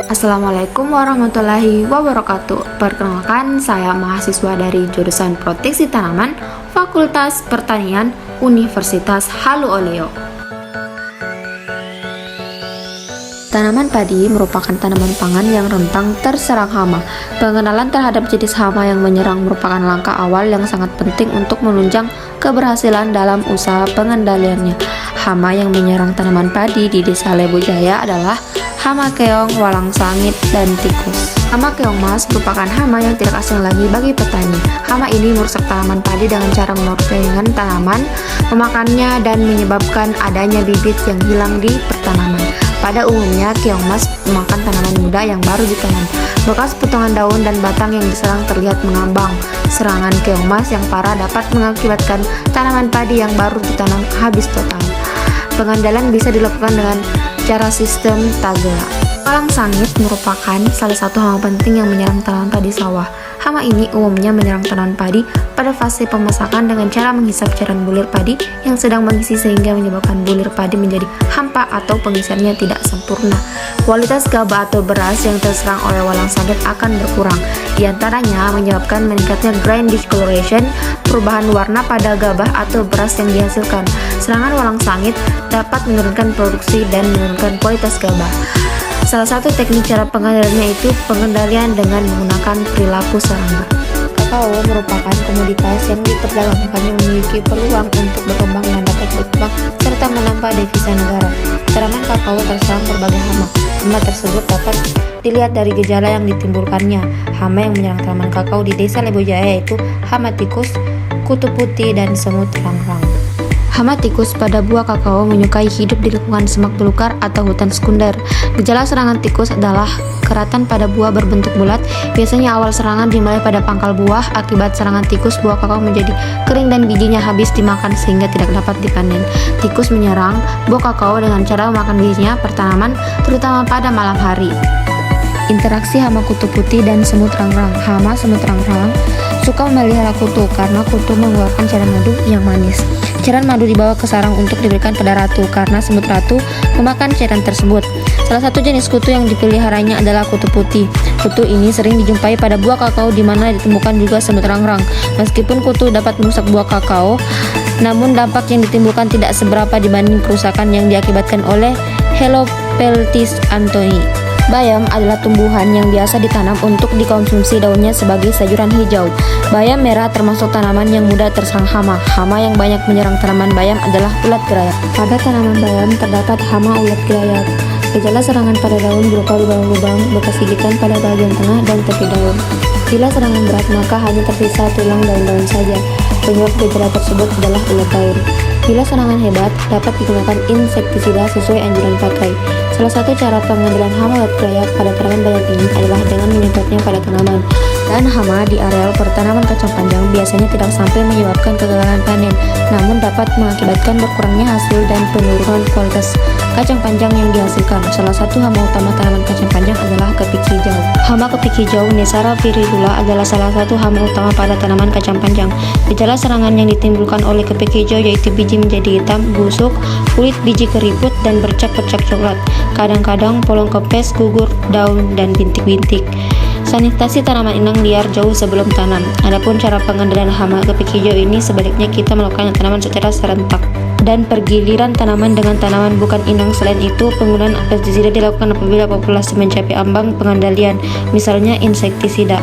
Assalamualaikum warahmatullahi wabarakatuh. Perkenalkan, saya mahasiswa dari jurusan Proteksi Tanaman, Fakultas Pertanian, Universitas Halu Oleo. Tanaman padi merupakan tanaman pangan yang rentan terserang hama. Pengenalan terhadap jenis hama yang menyerang merupakan langkah awal yang sangat penting untuk menunjang keberhasilan dalam usaha pengendaliannya. Hama yang menyerang tanaman padi di Desa Lebojaya adalah hama keong, walang sangit, dan tikus. Hama keong mas merupakan hama yang tidak asing lagi bagi petani. Hama ini merusak tanaman padi dengan cara menorehkan tanaman, memakannya, dan menyebabkan adanya bibit yang hilang di pertanaman. Pada umumnya, keong mas memakan tanaman muda yang baru ditanam. Bekas potongan daun dan batang yang diserang terlihat mengambang. Serangan keong mas yang parah dapat mengakibatkan tanaman padi yang baru ditanam habis total. Pengendalian bisa dilakukan dengan cara sistem tagela. Walang sangit merupakan salah satu hama penting yang menyerang tanaman padi sawah. Hama ini umumnya menyerang tanaman padi pada fase pemasakan dengan cara menghisap cairan bulir padi yang sedang mengisi sehingga menyebabkan bulir padi menjadi hampa atau pengisiannya tidak sempurna. Kualitas gabah atau beras yang terserang oleh walang sangit akan berkurang. Di antaranya menyebabkan meningkatnya grain discoloration, perubahan warna pada gabah atau beras yang dihasilkan. Serangan walang sangit dapat menurunkan produksi dan menurunkan kualitas gabah. Salah satu teknik cara pengendaliannya itu pengendalian dengan menggunakan perilaku serangga. Kakao merupakan komoditas yang diperdagangkan yang memiliki peluang untuk berkembang dan dapat berkembang serta menambah devisa negara. Tanaman kakao terserang berbagai hama. Hama tersebut dapat dilihat dari gejala yang ditimbulkannya. Hama yang menyerang tanaman kakao di Desa Lebojaya yaitu hama tikus, kutu putih, dan semut rangrang. Hama tikus pada buah kakao menyukai hidup di lingkungan semak belukar atau hutan sekunder. Gejala serangan tikus adalah keratan pada buah berbentuk bulat. Biasanya awal serangan dimulai pada pangkal buah. Akibat serangan tikus, buah kakao menjadi kering dan bijinya habis dimakan sehingga tidak dapat dipanen. Tikus menyerang buah kakao dengan cara memakan bijinya pertanaman, terutama pada malam hari. Interaksi hama kutu putih dan semut rangrang. Hama semut rangrang suka memelihara kutu karena kutu mengeluarkan cairan madu yang manis. Cairan madu dibawa ke sarang untuk diberikan pada ratu karena semut ratu memakan cairan tersebut. Salah satu jenis kutu yang dipeliharanya adalah kutu putih. Kutu ini sering dijumpai pada buah kakao di mana ditemukan juga semut rangrang. Meskipun kutu dapat merusak buah kakao, namun dampak yang ditimbulkan tidak seberapa dibanding kerusakan yang diakibatkan oleh Helopeltis anthoni. Bayam adalah tumbuhan yang biasa ditanam untuk dikonsumsi daunnya sebagai sayuran hijau. Bayam merah termasuk tanaman yang mudah terserang hama. Hama yang banyak menyerang tanaman bayam adalah ulat gelayak. Pada tanaman bayam terdapat hama ulat gelayak. Gejala serangan pada daun berupa lubang-lubang, bekas gigitan pada bagian tengah dan tepi daun. Bila serangan berat, maka hanya tersisa tulang daun-daun saja. Penyebab gejala tersebut adalah ulat daun. Bila serangan hebat, dapat digunakan insektisida sesuai anjuran pakai. Salah satu cara pengendalian hama ulat gelayak pada tanaman bayam ini adalah dengan menyemprotnya pada tanaman. Dan hama di areal pertanaman kacang panjang biasanya tidak sampai menyebabkan kegagalan panen, namun dapat mengakibatkan berkurangnya hasil dan penurunan kualitas kacang panjang yang dihasilkan. Salah satu hama utama tanaman kacang panjang adalah kepik hijau. Hama kepik hijau Nesara viridula adalah salah satu hama utama pada tanaman kacang panjang. Gejala serangan yang ditimbulkan oleh kepik hijau yaitu biji menjadi hitam, busuk, kulit biji keriput, dan bercak-bercak coklat. Kadang-kadang polong kempes, gugur daun, dan bintik-bintik. Sanitasi tanaman inang liar jauh sebelum tanam. Adapun cara pengendalian hama kepik hijau ini sebaliknya kita melakukan tanaman secara serentak dan pergiliran tanaman dengan tanaman bukan inang. Selain itu, penggunaan pestisida dilakukan apabila populasi mencapai ambang pengendalian, misalnya insektisida.